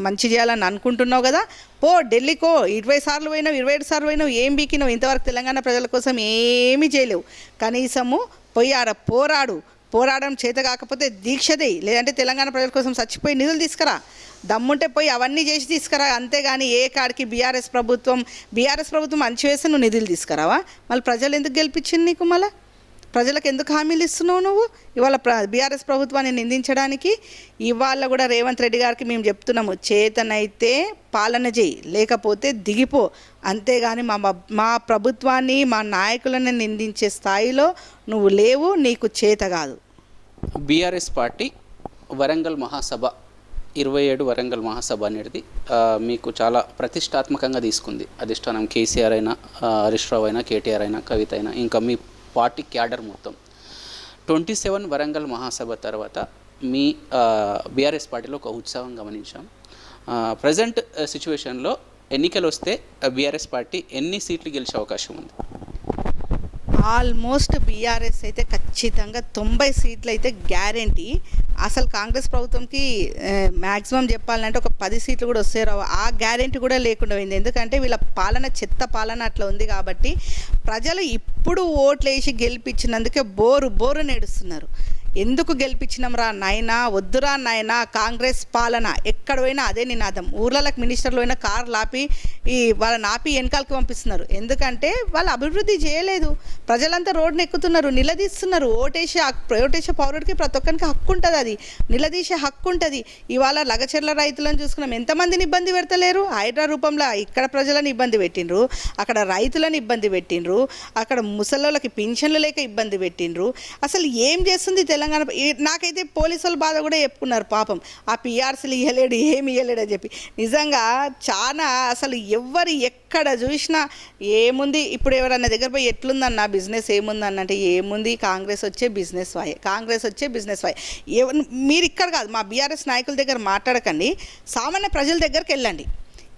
మంచి చేయాలని అనుకుంటున్నావు కదా, పో ఢిల్లీకో. 20 సార్లు పోయినావు, 27 సార్లు పోయినావు, ఏం బీకినావు? ఇంతవరకు తెలంగాణ ప్రజల కోసం ఏమీ చేయలేవు. కనీసము పోయి ఆడ పోరాడడం చేత కాకపోతే దీక్షదే, లేదంటే తెలంగాణ ప్రజల కోసం చచ్చిపోయి నిధులు తీసుకురా. దమ్ముంటే పోయి అవన్నీ చేసి తీసుకురా. అంతేగాని ఏ కాడికి బీఆర్ఎస్ ప్రభుత్వం మంచి వేస్తే నువ్వు నిధులు తీసుకురావా? మళ్ళీ ప్రజలు ఎందుకు గెలిపించింది నీకు? మళ్ళీ ప్రజలకు ఎందుకు హామీలు ఇస్తున్నావు నువ్వు? ఇవాళ బీఆర్ఎస్ ప్రభుత్వాన్ని నిందించడానికి. ఇవాళ కూడా రేవంత్ రెడ్డి గారికి మేము చెప్తున్నాము, చేతనైతే పాలన చేయి, లేకపోతే దిగిపో. అంతేగాని మా ప్రభుత్వాన్ని, మా నాయకులను నిందించే స్థాయిలో నువ్వు లేవు, నీకు చేత కాదు. బీఆర్ఎస్ పార్టీ వరంగల్ మహాసభ 27 వరంగల్ మహాసభ అనేది మీకు చాలా ప్రతిష్టాత్మకంగా తీసుకుంది. అధిష్టానం కేసీఆర్ అయినా, హరీష్ రావు అయినా, కేటీఆర్ అయినా, కవిత అయినా, ఇంకా మీ పార్టీ క్యాడర్ మొత్తం. 27 వరంగల్ మహాసభ తర్వాత మీ బీఆర్ఎస్ పార్టీలో ఒక ఉత్సాహం గమనించాం. ప్రజెంట్ సిచ్యువేషన్లో ఎన్నికలు వస్తే బీఆర్ఎస్ పార్టీ ఎన్ని సీట్లు గెలిచే అవకాశం ఉంది? ఆల్మోస్ట్ బీఆర్ఎస్ అయితే ఖచ్చితంగా 90 సీట్లు అయితే గ్యారెంటీ. అసలు కాంగ్రెస్ ప్రభుత్వంకి మ్యాక్సిమం చెప్పాలంటే ఒక 10 సీట్లు కూడా వస్తే రావు. ఆ గ్యారెంటీ కూడా లేకుండా పోయింది. ఎందుకంటే వీళ్ళ పాలన చెత్త పాలన అట్లా ఉంది. కాబట్టి ప్రజలు ఇప్పుడు ఓట్లు వేసి గెలిపించినందుకే బోరు నేడుస్తున్నారు. ఎందుకు గెలిపించినాం రా నాయనా, వద్దురా నాయనా కాంగ్రెస్ పాలన, ఎక్కడ పోయినా అదే నినాదం. ఊర్లలకు మినిస్టర్లు అయినా కార్లు ఆపి వాళ్ళని ఆపి వెనకాలకి పంపిస్తున్నారు. ఎందుకంటే వాళ్ళు అభివృద్ధి చేయలేదు. ప్రజలంతా రోడ్డును ఎక్కుతున్నారు, నిలదీస్తున్నారు. ఓటేసే పౌరుడికి ప్రతి ఒక్కరికి హక్కు ఉంటుంది, అది నిలదీసే హక్కు ఉంటుంది. ఇవాళ లగచెర్ల రైతులను చూసుకున్నాం, ఎంతమందిని ఇబ్బంది పెడతలేరు. హైడ్రా రూపంలో ఇక్కడ ప్రజలను ఇబ్బంది పెట్టిండ్రు, అక్కడ రైతులను ఇబ్బంది పెట్టిండ్రు, అక్కడ ముసలోళ్ళకి పింఛన్లు లేక ఇబ్బంది పెట్టిండ్రు. అసలు ఏం చేస్తుంది తెలంగాణ? నాకైతే పోలీసుల బాధ కూడా చెప్పుకున్నారు పాపం, ఆ పిఆర్సీలు ఇవ్వలేడు, ఏమి ఇవ్వలేడు అని చెప్పి. నిజంగా చాలా అసలు ఎవరు ఎక్కడ చూసినా ఏముంది, ఇప్పుడు ఎవరన్నా దగ్గర పోయి ఎట్లుందన్న బిజినెస్ ఏముందన్న అంటే ఏముంది, కాంగ్రెస్ వచ్చే బిజినెస్ వాయే, కాంగ్రెస్ వచ్చే బిజినెస్ వాయే. మీరు ఇక్కడ కాదు, మా బీఆర్ఎస్ నాయకుల దగ్గర మాట్లాడకండి, సామాన్య ప్రజల దగ్గరికి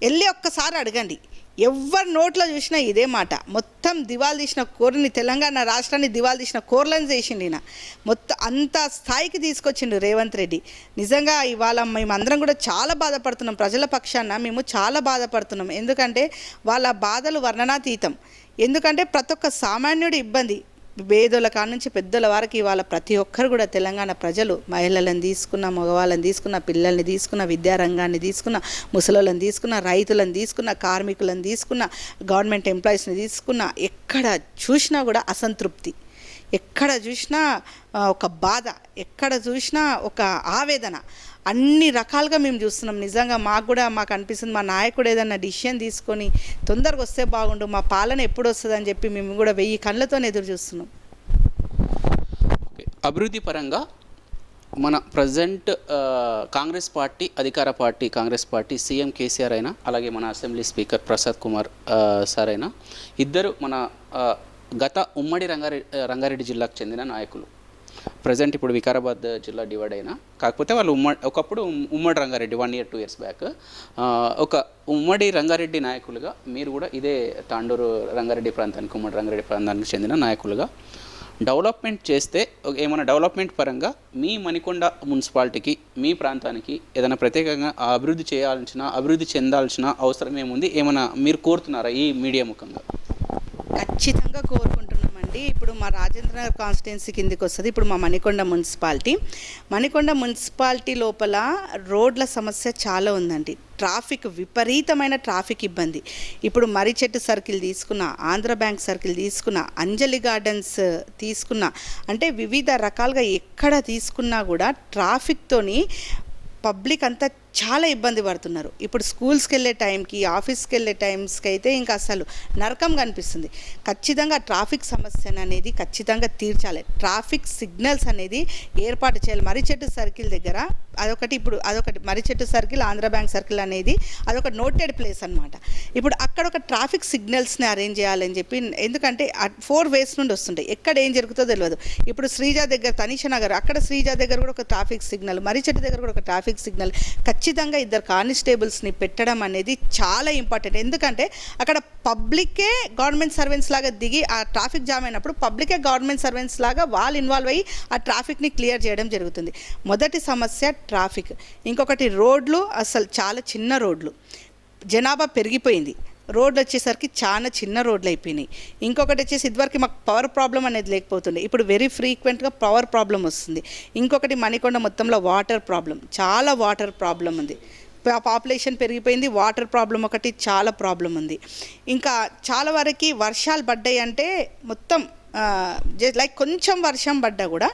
వెళ్ళి ఒక్కసారి అడగండి. ఎవరి నోట్లో చూసినా ఇదే మాట. మొత్తం దివాలు తీసిన కోరిని, తెలంగాణ రాష్ట్రాన్ని దివాలు తీసిన కోర్లను చేసిండు ఈయన. మొత్తం అంత స్థాయికి తీసుకొచ్చిండు రేవంత్ రెడ్డి. నిజంగా ఇవాళ మేమందరం కూడా చాలా బాధపడుతున్నాం, ప్రజల పక్షాన మేము చాలా బాధపడుతున్నాం. ఎందుకంటే వాళ్ళ బాధలు వర్ణనాతీతం. ఎందుకంటే ప్రతి ఒక్క సామాన్యుడి ఇబ్బంది, పేదోళ్ళ కాడ నుంచి పెద్దల వరకు ఇవాళ ప్రతి ఒక్కరు కూడా తెలంగాణ ప్రజలు మహిళలను తీసుకున్న, మగవాళ్ళని తీసుకున్న, పిల్లల్ని తీసుకున్న, విద్యారంగాన్ని తీసుకున్న, ముసలోళ్ళని తీసుకున్న, రైతులను తీసుకున్న, కార్మికులను తీసుకున్న, గవర్నమెంట్ ఎంప్లాయీస్ని తీసుకున్న, ఎక్కడ చూసినా కూడా అసంతృప్తి, ఎక్కడ చూసినా ఒక బాధ, ఎక్కడ చూసినా ఒక ఆవేదన, అన్ని రకాలుగా మేము చూస్తున్నాం. నిజంగా మాకు అనిపిస్తుంది, మా నాయకుడు ఏదన్నా డిసిషన్ తీసుకొని తొందరగా వస్తే బాగుండు, మా పాలన ఎప్పుడు వస్తుందని చెప్పి మేము కూడా 1000 కళ్ళతో ఎదురు చూస్తున్నాం. అభివృద్ధి పరంగా మన ప్రజెంట్ కాంగ్రెస్ పార్టీ, అధికార party Congress party, CM KCR అయినా, అలాగే మన assembly speaker Prasad Kumar sir అయినా, ఇద్దరు మన గత ఉమ్మడి రంగారెడ్డి జిల్లాకు చెందిన నాయకులు. ప్రజెంట్ ఇప్పుడు వికారాబాద్ జిల్లా డివైడ్ అయినా, కాకపోతే వాళ్ళు ఒకప్పుడు ఉమ్మడి రంగారెడ్డి 1 year 2 years బ్యాక్ ఒక ఉమ్మడి రంగారెడ్డి నాయకులుగా మీరు కూడా ఇదే తాండూరు రంగారెడ్డి ప్రాంతానికి, ఉమ్మడి రంగారెడ్డి ప్రాంతానికి చెందిన నాయకులుగా డెవలప్మెంట్ చేస్తే, ఏమైనా డెవలప్మెంట్ పరంగా మీ మణికొండ మున్సిపాలిటీకి, మీ ప్రాంతానికి ఏదైనా ప్రత్యేకంగా అభివృద్ధి చెందాల్సిన అవసరం ఏముంది, ఏమైనా మీరు కోరుతున్నారా ఈ మీడియా ముఖంగా? ఖచ్చితంగా కోరుకుంటున్నామండి. ఇప్పుడు మా రాజేంద్రనగర్ కాన్స్టిట్యున్సీ కిందికి వస్తుంది. ఇప్పుడు మా మణికొండ మున్సిపాలిటీ లోపల రోడ్ల సమస్య చాలా ఉందండి. ట్రాఫిక్, విపరీతమైన ట్రాఫిక్ ఇబ్బంది. ఇప్పుడు మర్రిచెట్టు సర్కిల్ తీసుకున్న, ఆంధ్ర బ్యాంక్ సర్కిల్ తీసుకున్న, అంజలి గార్డెన్స్ తీసుకున్న, అంటే వివిధ రకాలుగా ఎక్కడ తీసుకున్నా కూడా ట్రాఫిక్తోని పబ్లిక్ అంతా చాలా ఇబ్బంది పడుతున్నారు. ఇప్పుడు స్కూల్స్కి వెళ్ళే టైంకి, ఆఫీస్కి వెళ్ళే టైమ్స్కి అయితే ఇంకా అసలు నరకం కనిపిస్తుంది. ఖచ్చితంగా ట్రాఫిక్ సమస్యను అనేది ఖచ్చితంగా తీర్చాలి. ట్రాఫిక్ సిగ్నల్స్ అనేది ఏర్పాటు చేయాలి. మర్రిచెట్టు సర్కిల్ దగ్గర అదొకటి మర్రిచెట్టు సర్కిల్, ఆంధ్ర బ్యాంక్ సర్కిల్ అనేది అదొక నోటెడ్ ప్లేస్ అనమాట. ఇప్పుడు అక్కడ ఒక ట్రాఫిక్ సిగ్నల్స్ని అరేంజ్ చేయాలని చెప్పి, ఎందుకంటే 4 ways నుండి వస్తుంటాయి, ఎక్కడ ఏం జరుగుతుందో తెలియదు. ఇప్పుడు శ్రీజా దగ్గర, తనీష నగర్, అక్కడ శ్రీజా దగ్గర కూడా ఒక ట్రాఫిక్ సిగ్నల్, మర్రిచెట్టు దగ్గర కూడా ఒక ట్రాఫిక్ సిగ్నల్. ఖచ్చితంగా 2 కానిస్టేబుల్స్ని పెట్టడం అనేది చాలా ఇంపార్టెంట్. ఎందుకంటే అక్కడ పబ్లికే గవర్నమెంట్ సర్వెంట్స్ లాగా దిగి, ఆ ట్రాఫిక్ జామ్ అయినప్పుడు పబ్లికే గవర్నమెంట్ సర్వెంట్స్ లాగా వాళ్ళు ఇన్వాల్వ్ అయ్యి ఆ ట్రాఫిక్ని క్లియర్ చేయడం జరుగుతుంది. మొదటి సమస్య ట్రాఫిక్. ఇంకొకటి రోడ్లు, అసలు చాలా చిన్న రోడ్లు, జనాభా పెరిగిపోయింది, రోడ్లు వచ్చేసరికి చాలా చిన్న రోడ్లు అయిపోయినాయి. ఇంకొకటి వచ్చేసి ఇదివరకు మాకు పవర్ ప్రాబ్లం అనేది లేకపోతుండే, ఇప్పుడు వెరీ ఫ్రీక్వెంట్గా పవర్ ప్రాబ్లం వస్తుంది. ఇంకొకటి మణికొండ మొత్తంలో వాటర్ ప్రాబ్లం, చాలా వాటర్ ప్రాబ్లం ఉంది. పాపులేషన్ పెరిగిపోయింది, వాటర్ ప్రాబ్లం ఒకటి చాలా ప్రాబ్లం ఉంది. ఇంకా చాలా వరకు వర్షాలు పడ్డాయి అంటే మొత్తం లైక్ కొంచెం వర్షం పడ్డా కూడా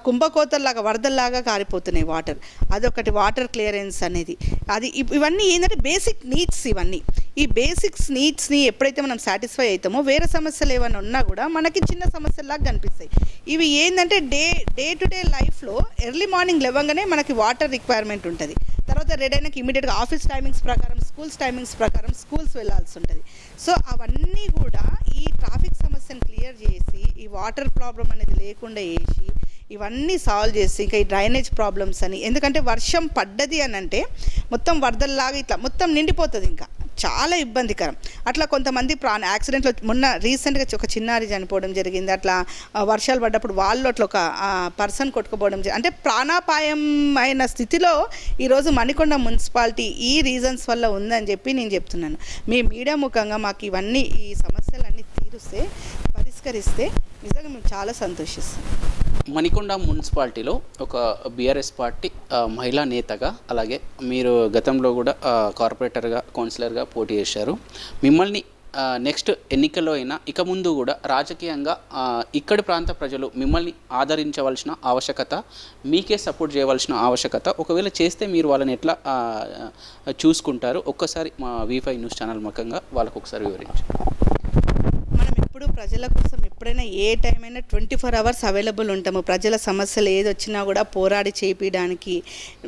కుంభకోతల్లాగా, వరదల్లాగా కారిపోతున్నాయి వాటర్. అదొకటి, వాటర్ క్లియరెన్స్ అనేది. అది ఇవన్నీ ఏంటంటే బేసిక్ నీడ్స్. ఇవన్నీ ఈ బేసిక్స్ నీడ్స్ని ఎప్పుడైతే మనం సాటిస్ఫై అవుతామో, వేరే సమస్యలు ఏమైనా ఉన్నా కూడా మనకి చిన్న సమస్యల్లాగా కనిపిస్తాయి. ఇవి ఏంటంటే డే టు డే లైఫ్లో ఎర్లీ మార్నింగ్ లేవగానే మనకి వాటర్ రిక్వైర్మెంట్ ఉంటుంది. తర్వాత రెడీ అయినాక ఇమీడియట్గా ఆఫీస్ టైమింగ్స్ ప్రకారం, స్కూల్స్ టైమింగ్స్ ప్రకారం స్కూల్స్ వెళ్ళాల్సి ఉంటుంది. సో అవన్నీ కూడా ఈ ట్రాఫిక్ సమస్యను క్లియర్ చేసి, ఈ వాటర్ ప్రాబ్లం అనేది లేకుండా చేసి, ఇవన్నీ సాల్వ్ చేసి, ఇంకా ఈ డ్రైనేజ్ ప్రాబ్లమ్స్ అని, ఎందుకంటే వర్షం పడ్డది అని అంటే మొత్తం వరదల్లాగా ఇట్లా మొత్తం నిండిపోతుంది, ఇంకా చాలా ఇబ్బందికరం. అట్లా కొంతమంది యాక్సిడెంట్లో మొన్న రీసెంట్గా ఒక చిన్నారి చనిపోవడం జరిగింది. అట్లా వర్షాలు పడ్డప్పుడు వాళ్ళు అట్లా ఒక పర్సన్ కొట్టుకుపోవడం అంటే ప్రాణాపాయం అయిన స్థితిలో ఈరోజు మణికొండ మున్సిపాలిటీ ఈ రీజన్స్ వల్ల ఉందని చెప్పి నేను చెప్తున్నాను. మీ మీడియా ముఖంగా మాకు ఇవన్నీ, ఈ సమస్యలన్నీ పరిష్కరిస్తే నిజంగా మేము చాలా సంతోషిస్తాం. మణికొండ మున్సిపాలిటీలో ఒక బీఆర్ఎస్ పార్టీ మహిళా నేతగా, అలాగే మీరు గతంలో కూడా కార్పొరేటర్గా, కౌన్సిలర్గా పోటీ చేశారు. మిమ్మల్ని నెక్స్ట్ ఎన్నికల్లో అయినా ఇక ముందు కూడా రాజకీయంగా ఇక్కడి ప్రాంత ప్రజలు మిమ్మల్ని ఆదరించవలసిన ఆవశ్యకత, మీకే సపోర్ట్ చేయవలసిన ఆవశ్యకత, ఒకవేళ చేస్తే మీరు వాళ్ళని ఎట్లా చూసుకుంటారు? ఒక్కసారి మా V5 న్యూస్ ఛానల్ ముఖంగా వాళ్ళకు ఒకసారి వివరించండి. మనం ఎప్పుడు ప్రజల కోసం ఎప్పుడైనా ఏ టైం అయినా 24 అవర్స్ అవైలబుల్ ఉంటాము. ప్రజల సమస్యలు ఏది వచ్చినా కూడా పోరాడి చేపించడానికి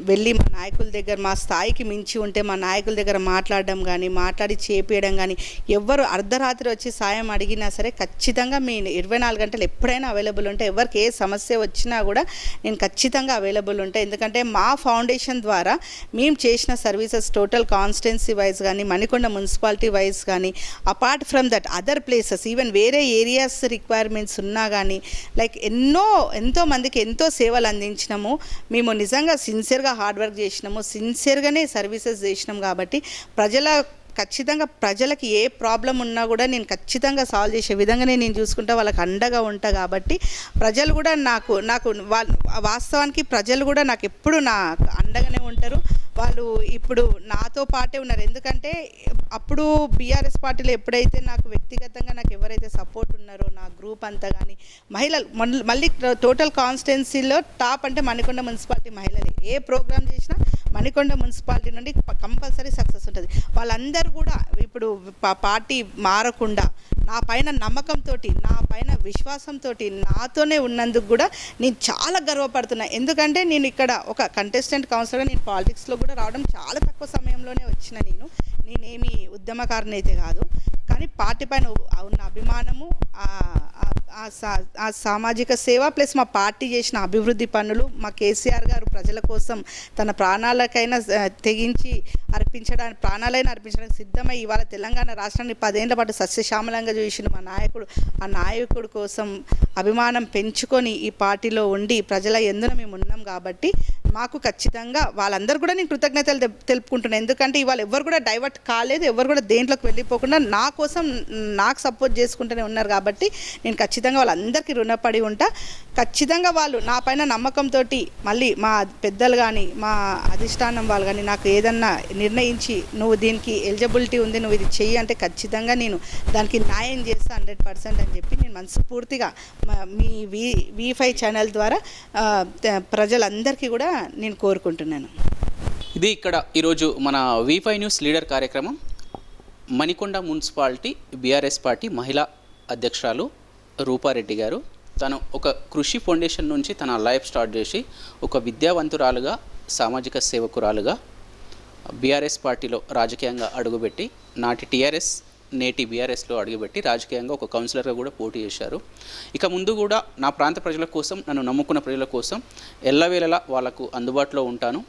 వెళ్ళి మా నాయకుల దగ్గర, మా స్థాయికి మించి ఉంటే మా నాయకుల దగ్గర మాట్లాడడం కానీ, మాట్లాడి చేపించడం కానీ, ఎవరు అర్ధరాత్రి వచ్చి సాయం అడిగినా సరే ఖచ్చితంగా మీ 24 గంటలు ఎప్పుడైనా అవైలబుల్ ఉంటాయి. ఎవరికి ఏ సమస్య వచ్చినా కూడా నేను ఖచ్చితంగా అవైలబుల్ ఉంటాయి. ఎందుకంటే మా ఫౌండేషన్ ద్వారా మేము చేసిన సర్వీసెస్ టోటల్ కాన్స్టిట్యున్సీ వైజ్ కానీ, మణికొండ మున్సిపాలిటీ వైజ్ కానీ, apart from that other places even వేరే ఏరియాస్ రిక్వైర్మెంట్స్ ఉన్నా కానీ లైక్ ఎంతో మందికి ఎంతో సేవలు అందించినాము. మేము నిజంగా సిన్సియర్గా హార్డ్ వర్క్ చేసినాము, సిన్సియర్గానే సర్వీసెస్ చేసినాం. కాబట్టి ఖచ్చితంగా ప్రజలకి ఏ ప్రాబ్లం ఉన్నా కూడా నేను ఖచ్చితంగా సాల్వ్ చేసే విధంగానే నేను చూసుకుంటా, వాళ్ళకి అండగా ఉంటా. కాబట్టి ప్రజలు కూడా నాకు వాస్తవానికి ప్రజలు కూడా నాకు ఎప్పుడు నా అండగానే ఉంటారు. వాళ్ళు ఇప్పుడు నాతో పాటే ఉన్నారు. ఎందుకంటే అప్పుడు బీఆర్ఎస్ పార్టీలో ఎప్పుడైతే నాకు వ్యక్తిగతంగా నాకు ఎవరైతే సపోర్ట్ ఉన్నారో నా గ్రూప్ అంతా కానీ, మహిళలు మళ్ళీ టోటల్ కాన్స్టిట్యున్సీలో టాప్ అంటే మణికొండ మున్సిపాలిటీ మహిళలే. ఏ ప్రోగ్రామ్ చేసినా మణికొండ మున్సిపాలిటీ నుండి కంపల్సరీ సక్సెస్ ఉంటుంది. వాళ్ళందరూ కూడా ఇప్పుడు పార్టీ మారకుండా నా పైన నమ్మకంతో, నా పైన విశ్వాసంతో నాతోనే ఉన్నందుకు కూడా నేను చాలా గర్వపడుతున్నా. ఎందుకంటే నేను ఇక్కడ ఒక కంటెస్టెంట్ కౌన్సిలర్గా నేను పాలిటిక్స్లో కూడా రావడం చాలా తక్కువ సమయంలోనే వచ్చిన. నేనేమి ఉద్యమకారుని అయితే కాదు, కానీ పార్టీ పైన ఉన్న అభిమానము, ఆ సామాజిక సేవ ప్లస్ మా పార్టీ చేసిన అభివృద్ధి పనులు, మా కేసీఆర్ గారు ప్రజల కోసం తన ప్రాణాలకైనా తెగించి ప్రాణాలైనా అర్పించడానికి సిద్ధమై ఇవాళ తెలంగాణ రాష్ట్రాన్ని 10 ఏళ్ల పాటు సస్యశ్యామలంగా చూసిన మా నాయకుడు, ఆ నాయకుడు కోసం అభిమానం పెంచుకొని ఈ పార్టీలో ఉండి ప్రజల ఎందున మేము ఉన్నాం. కాబట్టి మాకు ఖచ్చితంగా వాళ్ళందరూ కూడా నేను కృతజ్ఞతలు తెలుపుకుంటున్నాను. ఎందుకంటే ఇవాళ ఎవరు కూడా డైవర్ట్ కాలేదు, ఎవరు కూడా దేంట్లోకి వెళ్ళిపోకుండా నా కోసం నాకు సపోర్ట్ చేసుకుంటూనే ఉన్నారు. కాబట్టి నేను ఖచ్చితంగా వాళ్ళందరికీ రుణపడి ఉంటా. ఖచ్చితంగా వాళ్ళు నా పైన నమ్మకంతో మళ్ళీ మా పెద్దలు కానీ, మా అధిష్టానం వాళ్ళు కానీ నాకు ఏదన్నా నిర్ణయించి నువ్వు దీనికి ఎలిజిబిలిటీ ఉంది, నువ్వు ఇది చెయ్యి అంటే ఖచ్చితంగా నేను దానికి న్యాయం చేస్తా 100% అని చెప్పి నేను మనస్ఫూర్తిగా మీ V5 ఛానల్ ద్వారా ప్రజలందరికీ కూడా నేను కోరుకుంటున్నాను. ఇది ఇక్కడ ఈరోజు మన V5 న్యూస్ లీడర్ కార్యక్రమం. మణికొండ మున్సిపాలిటీ బీఆర్ఎస్ పార్టీ మహిళా అధ్యక్షురాలు రూపారెడ్డి గారు తను ఒక కృషి ఫౌండేషన్ నుంచి తన లైఫ్ స్టార్ట్ చేసి ఒక విద్యావంతురాలుగా, సామాజిక సేవకురాలుగా బీఆర్ఎస్ పార్టీలో రాజకీయంగా అడుగుపెట్టి నాటి టీఆర్ఎస్ నేటి బీఆర్ఎస్లో అడుగుపెట్టి రాజకీయంగా ఒక కౌన్సిలర్గా కూడా పోటీ చేశారు. ఇక ముందు కూడా నా ప్రాంత ప్రజల కోసం, నన్ను నమ్ముకున్న ప్రజల కోసం ఎల్లవేళలా వాళ్లకు అందుబాటులో ఉంటాను.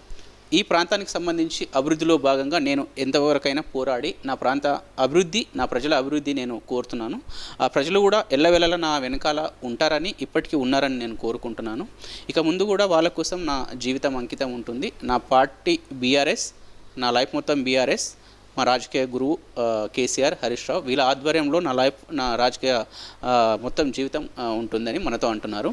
ఈ ప్రాంతానికి సంబంధించి అభివృద్ధిలో భాగంగా నేను ఎంతవరకైనా పోరాడి నా ప్రాంత అభివృద్ధి, నా ప్రజల అభివృద్ధి నేను కోరుతున్నాను. ఆ ప్రజలు కూడా ఎల్లవేళలా నా వెనకాల ఉంటారని, ఇప్పటికీ ఉన్నారని నేను కోరుకుంటున్నాను. ఇక ముందు కూడా వాళ్ళ కోసం నా జీవితం అంకితం ఉంటుంది. నా పార్టీ బీఆర్ఎస్, నా లైఫ్ మొత్తం బీఆర్ఎస్, మా రాజకీయ గురువు కేసీఆర్, హరీష్ రావు వీళ్ళ ఆధ్వర్యంలో నా రాజకీయ మొత్తం జీవితం ఉంటుందని మనతో అంటున్నారు.